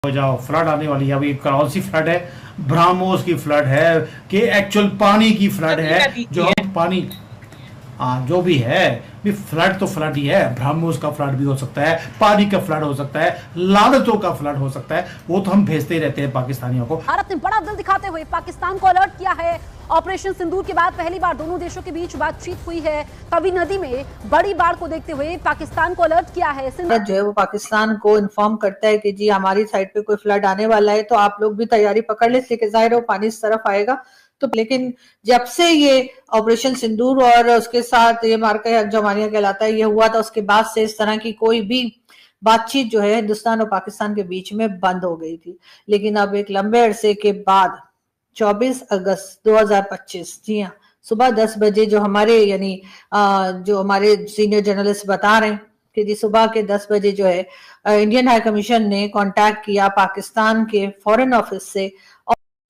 हो जाओ, फ्लड आने वाली है। अभी कौन सी फ्लड है? ब्राह्मोस की फ्लड है कि एक्चुअल पानी की फ्लड नदी है? नदी जो की है। हम पानी, हाँ जो भी है, भी फ्लड तो फ्लड ही है। ब्राह्मोस का फ्लड भी हो सकता है, पानी का फ्लड हो सकता है, लानतों का फ्लड हो सकता है। वो तो हम भेजते ही रहते हैं पाकिस्तानियों को। भारत ने बड़ा दिल दिखाते हुए पाकिस्तान को अलर्ट किया है। ऑपरेशन सिंदूर के बाद पहली बार दोनों देशों के बीच बातचीत हुई है। तवी नदी में बड़ी बाढ़ को देखते हुए पाकिस्तान को अलर्ट किया है। जो है वो पाकिस्तान को इन्फॉर्म करता है कि जी हमारी साइड पे कोई फ्लड आने वाला है, तो आप लोग भी तैयारी पकड़ ले, इसलिए जाहिर है वो पानी इस तरफ आएगा। तो लेकिन जब से ये ऑपरेशन सिंदूर और उसके साथ ये मार्का हक जमानिया कहलाता है ये हुआ था, उसके बाद से इस तरह की कोई भी बातचीत जो है हिंदुस्तान और पाकिस्तान के बीच में बंद हो गई थी। लेकिन अब एक लंबे अरसे के बाद 24 अगस्त 2025, जी हाँ, सुबह 10 बजे जो हमारे यानी जो हमारे सीनियर जर्नलिस्ट बता रहे हैं कि जी सुबह के 10 बजे जो है इंडियन हाई कमीशन ने कांटेक्ट किया पाकिस्तान के फॉरेन ऑफिस से।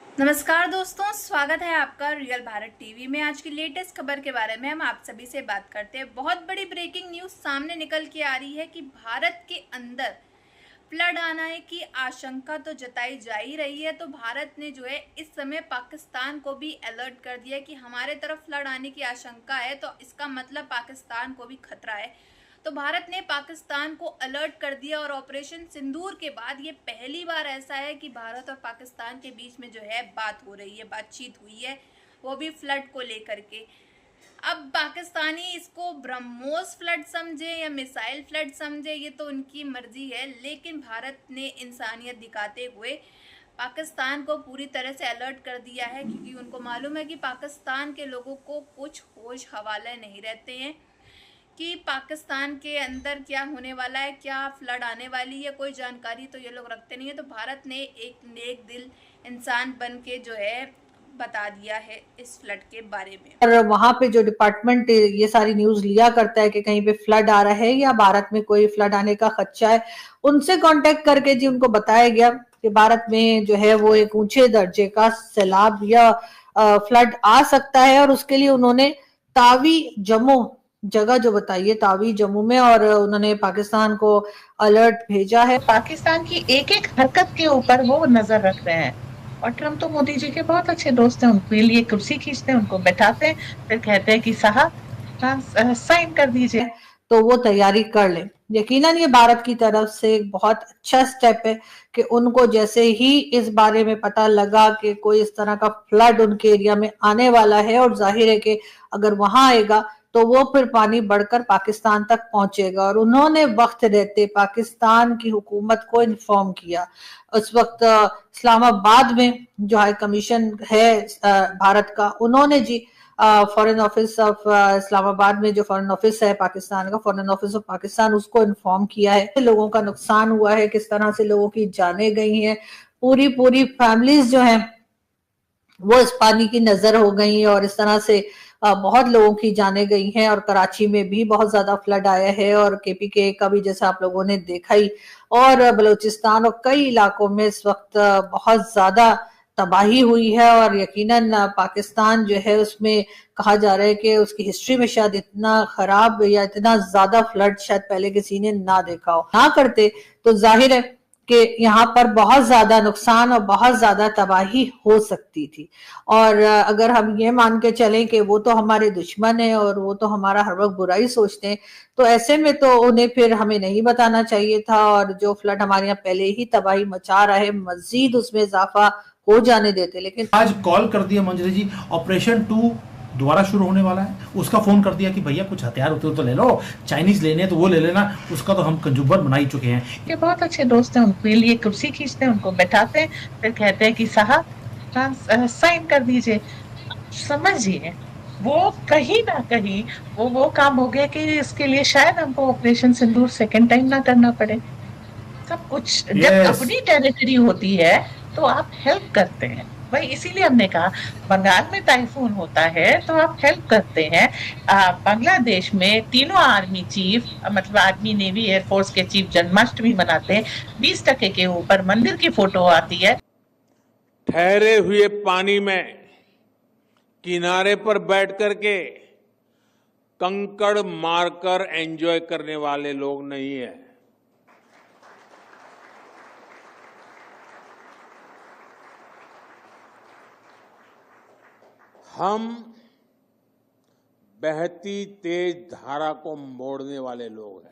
नमस्कार दोस्तों, स्वागत है आपका रियल भारत टीवी में। आज की लेटेस्ट खबर के बारे में हम आप सभी से बात करते हैं। बहुत बड़ी ब्रेकिंग न्यूज़ सामने निकल के आ रही है कि भारत के अंदर फ्लड आने की आशंका तो जताई जा ही रही है। तो भारत ने जो है इस समय पाकिस्तान को भी अलर्ट कर दिया कि हमारे तरफ फ्लड आने की आशंका है, तो इसका मतलब पाकिस्तान को भी खतरा है। तो भारत ने पाकिस्तान को अलर्ट कर दिया और ऑपरेशन सिंदूर के बाद ये पहली बार ऐसा है कि भारत और पाकिस्तान के बीच में जो है बात हो रही है, बातचीत हुई है, वो भी फ्लड को लेकर के। अब पाकिस्तानी इसको ब्रह्मोस फ्लड समझे या मिसाइल फ्लड समझे, ये तो उनकी मर्जी है, लेकिन भारत ने इंसानियत दिखाते हुए पाकिस्तान को पूरी तरह से अलर्ट कर दिया है, क्योंकि उनको मालूम है कि पाकिस्तान के लोगों को कुछ होश हवाले नहीं रहते हैं कि पाकिस्तान के अंदर क्या होने वाला है, क्या फ्लड आने वाली है, कोई जानकारी तो ये लोग रखते नहीं है। तो भारत ने एक नेक दिल इंसान बन के जो है बता दिया है इस फ्लड के बारे में। और वहां पे जो डिपार्टमेंट ये सारी न्यूज लिया करता है कि कहीं पे फ्लड आ रहा है या भारत में कोई फ्लड आने का खदशा है, उनसे कांटेक्ट करके जी उनको बताया गया कि भारत में जो है वो एक ऊंचे दर्जे का सैलाब या फ्लड आ सकता है। और उसके लिए उन्होंने तावी जम्मू जगह जो बताई है, तावी जम्मू में, और उन्होंने पाकिस्तान को अलर्ट भेजा है। पाकिस्तान की एक एक हरकत के ऊपर वो नजर रख रहे हैं। और ट्रम्प तो मोदी जी के बहुत अच्छे दोस्त हैं, उनके लिए कुर्सी खींचते हैं, उनको बैठाते हैं, फिर कहते हैं कि साहब साइन कर दीजिए। तो वो तैयारी कर ले। यकीनन ये भारत की तरफ से एक बहुत अच्छा स्टेप है कि उनको जैसे ही इस बारे में पता लगा कि कोई इस तरह का फ्लड उनके एरिया में आने वाला है, और जाहिर है कि अगर वहां आएगा तो वो फिर पानी बढ़कर पाकिस्तान तक पहुंचेगा, और उन्होंने वक्त रहते पाकिस्तान की हुकूमत को इन्फॉर्म किया। उस वक्त इस्लामाबाद में जो हाई कमीशन है भारत का, उन्होंने जी फॉरेन ऑफिस ऑफ इस्लामाबाद में जो फॉरेन ऑफिस है पाकिस्तान का, फॉरेन ऑफिस ऑफ पाकिस्तान, उसको इन्फॉर्म किया है लोगों का नुकसान हुआ है, किस तरह से लोगों की जानें गई हैं, पूरी पूरी फैमिलीज जो हैं वो इस पानी की नजर हो गई, और इस तरह से बहुत लोगों की जाने गई हैं। और कराची में भी बहुत ज्यादा फ्लड आया है, और केपीके का भी जैसे आप लोगों ने देखा ही, और बलूचिस्तान और कई इलाकों में इस वक्त बहुत ज्यादा तबाही हुई है। और यकीनन पाकिस्तान जो है उसमें कहा जा रहा है कि उसकी हिस्ट्री में शायद इतना खराब या इतना ज्यादा फ्लड शायद पहले किसी ने ना देखा हो। ना करते तो जाहिर है कि यहाँ पर बहुत ज्यादा नुकसान और बहुत ज्यादा तबाही हो सकती थी। और अगर हम ये मान के चलें कि वो तो हमारे दुश्मन है और वो तो हमारा हर वक्त बुराई सोचते हैं, तो ऐसे में तो उन्हें फिर हमें नहीं बताना चाहिए था। और जो फ्लड हमारे यहाँ पहले ही तबाही मचा रहा है, मजीद उसमें इजाफा हो जाने देते। लेकिन आज कॉल कर दिया मंजरी जी, ऑपरेशन 2 दोबारा शुरू होने वाला है। उसका फोन कर दिया कि भैया कुछ हथियार होते तो ले लो, चाइनीज लेने तो वो ले लेना, उसका तो हम कंजूमर बना ही चुके हैं। ये बहुत अच्छे दोस्त हैं, उनके लिए कुर्सी खींचते हैं, उनको बैठाते हैं, फिर कहते हैं कि साहब साइन कर दीजिए। समझिए वो कहीं ना कहीं वो काम हो गया कि इसके लिए शायद हमको ऑपरेशन सिंदूर सेकेंड टाइम ना करना पड़े। सब कुछ जब अपनी टेरिटरी होती है तो आप हेल्प करते हैं। भाई इसीलिए हमने कहा बंगाल में टाइफून होता है तो आप हेल्प करते हैं। बांग्लादेश में तीनों आर्मी चीफ, मतलब आर्मी, नेवी, एयरफोर्स के चीफ जन्माष्टमी मनाते हैं। 20% के ऊपर मंदिर की फोटो आती है। ठहरे हुए पानी में किनारे पर बैठ करके कंकड़ मारकर एंजॉय करने वाले लोग नहीं है। हम बहती तेज धारा को मोड़ने वाले लोग हैं।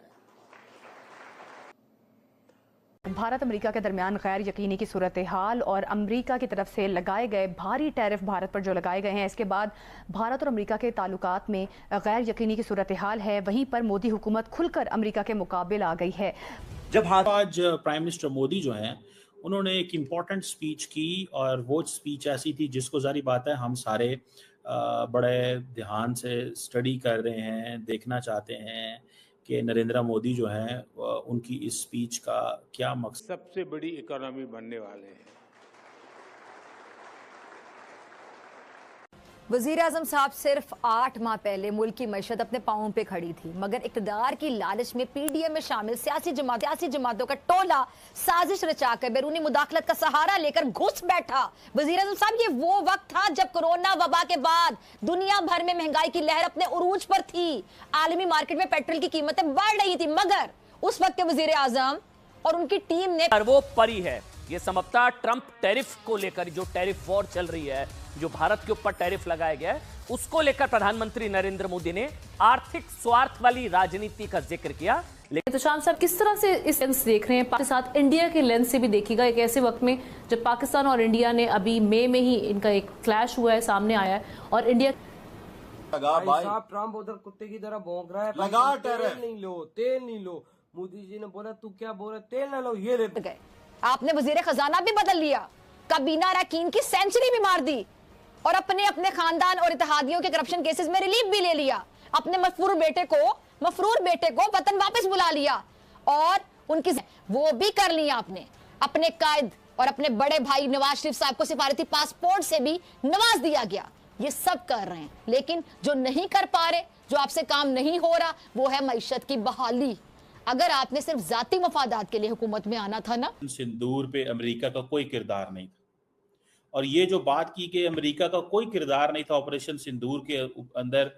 भारत अमेरिका के दरमियान गैर यकीनी की सूरत हाल और अमेरिका की तरफ से लगाए गए भारी टैरिफ भारत पर जो लगाए गए हैं, इसके बाद भारत और अमेरिका के ताल्लुकात में गैर यकीनी की सूरत हाल है। वहीं पर मोदी हुकूमत खुलकर अमेरिका के मुकाबिल आ गई है। जब आज प्राइम मिनिस्टर मोदी जो हैं उन्होंने एक इम्पॉर्टेंट स्पीच की और वो स्पीच ऐसी थी जिसको जारी बात है हम सारे बड़े ध्यान से स्टडी कर रहे हैं, देखना चाहते हैं कि नरेंद्र मोदी जो हैं उनकी इस स्पीच का क्या मकसद। सबसे बड़ी इकोनॉमी बनने वाले हैं। वज़ीर-ए-आज़म साहब सिर्फ 8 माह पहले मुल्क की मईशत अपने पांवों पे खड़ी थी, मगर इक़्तिदार की लालच में पीडीएम में शामिल सियासी जमातों का टोला साजिश रचाकर बैरूनी मुदाखलत का सहारा लेकर घुस बैठा। वज़ीर-ए-आज़म साहब, ये वो वक्त था जब कोरोना वबा के बाद दुनिया भर में महंगाई की लहर अपने उरूज पर थी, आलमी मार्केट में पेट्रोल की कीमतें बढ़ रही थी, मगर उस वक्त के वज़ीर-ए-आज़म और उनकी टीम ने वो परी है। ये समझता ट्रंप टैरिफ को लेकर, जो टैरिफ वॉर चल रही है, जो भारत के ऊपर टैरिफ लगाया गया है, उसको लेकर प्रधानमंत्री नरेंद्र मोदी ने आर्थिक स्वार्थ वाली राजनीति का जिक्र किया। लेकिन तो शाम साहब किस तरह से इस लेंस देख रहे हैं, के साथ इंडिया के लेंस से भी देखिएगा। एक ऐसे वक्त में जब पाकिस्तान और इंडिया ने अभी मई में ही इनका एक क्लैश हुआ है, सामने आया है, और इंडिया भाई साहब ट्रंप उधर कुत्ते की तरह भौंक रहा है, लगा तेल नहीं लो। मोदी जी ने बोला तू क्या बोल रहा, तेल ना लो, ये ले गए। आपने वजीर खजाना भी बदल लिया, काबीना अरकान की सेंचुरी भी मार दी और अपने खानदान और इत्तेहादियों के करप्शन केसेस में रिलीफ भी ले लिया। अपने मफरूर बेटे को वतन वापस बुला लिया और उनकी वो भी कर लिया आपने। अपने कायद और अपने बड़े भाई नवाज शरीफ साहब को सिफारती पासपोर्ट से भी नवाज दिया गया। ये सब कर रहे हैं, लेकिन जो नहीं कर पा रहे, जो आपसे काम नहीं हो रहा, वो है मईशत की बहाली। अगर आपने सिर्फ जाती मफादात के लिए हुकूमत में आना था ना। सिंदूर पे अमेरिका का कोई किरदार नहीं था, और ये जो बात की कि अमेरिका का कोई किरदार नहीं था ऑपरेशन सिंदूर के अंदर,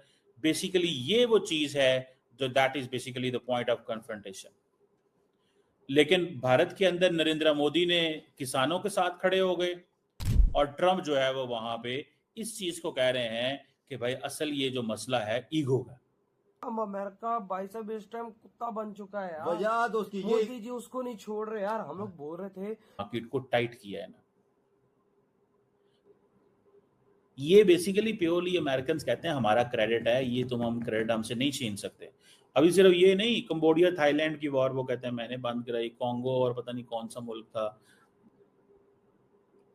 बेसिकली ये वो चीज है जो that is basically the point of confrontation. लेकिन भारत के अंदर नरेंद्र मोदी ने किसानों के साथ खड़े हो गए और ट्रंप जो है वो वहां पे इस चीज को कह रहे हैं कि भाई असल ये जो मसला है ईगो का। अमेरिका भाई साहब इस टाइम कुत्ता बन चुका है यार। मोदी जी उसको नहीं छोड़ रहे यार। हम लोग बोल रहे थे मार्केट को टाइट किया है ना, ये बेसिकली प्योरली अमेरिकन कहते हैं हमारा क्रेडिट है, ये हम क्रेडिट हमसे नहीं छीन सकते। अभी सिर्फ ये नहीं, कंबोडिया थाईलैंड की वॉर वो कहते हैं मैंने बंद कराई, कॉन्गो और पता नहीं कौन सा मुल्क था,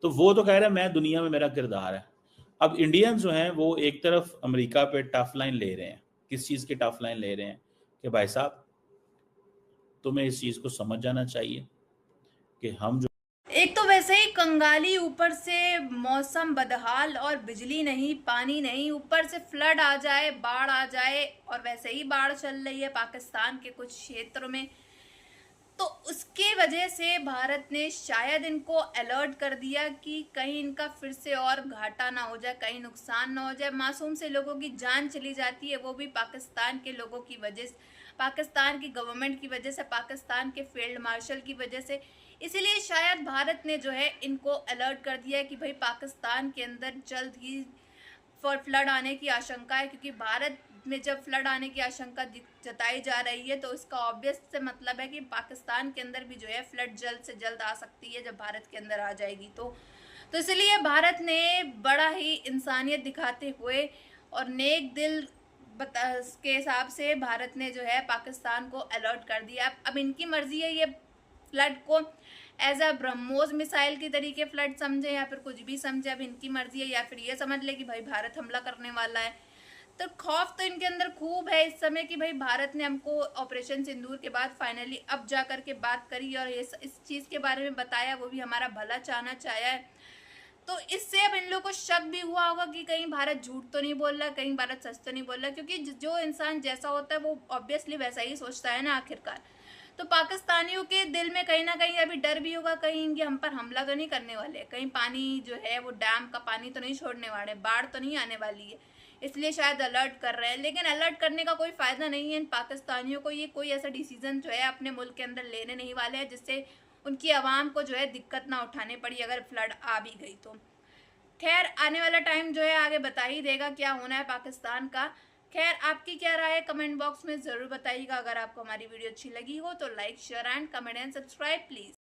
तो वो तो कह रहे हैं मैं दुनिया में मेरा किरदार है। अब इंडियंस जो हैं वो एक तरफ अमेरिका पे टफ लाइन ले रहे हैं। किस चीज की टफ लाइन ले रहे हैं कि भाई साहब तुम्हें इस चीज को समझ जाना चाहिए कि हम जो एक तो वैसे ही कंगाली, ऊपर से मौसम बदहाल और बिजली नहीं, पानी नहीं, ऊपर से फ्लड आ जाए, बाढ़ आ जाए, और वैसे ही बाढ़ चल रही है पाकिस्तान के कुछ क्षेत्रों में, तो उसके वजह से भारत ने शायद इनको अलर्ट कर दिया कि कहीं इनका फिर से और घाटा ना हो जाए, कहीं नुकसान ना हो जाए। मासूम से लोगों की जान चली जाती है, वो भी पाकिस्तान के लोगों की वजह से, पाकिस्तान की गवर्नमेंट की वजह से, पाकिस्तान के फील्ड मार्शल की वजह से। इसीलिए शायद भारत ने जो है इनको अलर्ट कर दिया है कि भाई पाकिस्तान के अंदर जल्द ही फ्लड आने की आशंका है, क्योंकि भारत में जब फ्लड आने की आशंका जताई जा रही है तो इसका ऑब्वियस से मतलब है कि पाकिस्तान के अंदर भी जो है फ्लड जल्द से जल्द आ सकती है जब भारत के अंदर आ जाएगी। तो इसलिए भारत ने बड़ा ही इंसानियत दिखाते हुए और नेक दिल के हिसाब से भारत ने जो है पाकिस्तान को अलर्ट कर दिया। अब इनकी मर्जी है ये फ्लड को एज अ ब्रह्मोस मिसाइल के तरीके फ्लड समझे या फिर कुछ भी समझे, अब इनकी मर्जी है, या फिर ये समझ ले कि भाई भारत हमला करने वाला है। तो खौफ तो इनके अंदर खूब है इस समय कि भाई भारत ने हमको ऑपरेशन सिंदूर के बाद फाइनली अब जा कर के बात करी और इस चीज़ के बारे में बताया, वो भी हमारा भला चाहना चाहा है। तो इससे अब इन लोगों को शक भी हुआ होगा कि कहीं भारत झूठ तो नहीं बोल रहा, कहीं भारत सच तो नहीं बोल रहा, क्योंकि जो इंसान जैसा होता है वो ऑब्वियसली वैसा ही सोचता है ना आखिरकार। तो पाकिस्तानियों के दिल में कहीं ना कहीं अभी डर भी होगा, कहीं ये हम पर हमला तो नहीं करने वाले, कहीं पानी जो है वो डैम का पानी तो नहीं छोड़ने वाले, बाढ़ तो नहीं आने वाली है, इसलिए शायद अलर्ट कर रहे हैं। लेकिन अलर्ट करने का कोई फ़ायदा नहीं है इन पाकिस्तानियों को, ये कोई ऐसा डिसीजन जो है अपने मुल्क के अंदर लेने नहीं वाले हैं जिससे उनकी आवाम को जो है दिक्कत ना उठाने पड़ी अगर फ्लड आ भी गई खैर आने वाला टाइम जो है आगे बता ही देगा क्या होना है पाकिस्तान का। खैर आपकी क्या राय है कमेंट बॉक्स में जरूर बताइएगा। अगर आपको हमारी वीडियो अच्छी लगी हो तो like share and comment and subscribe please.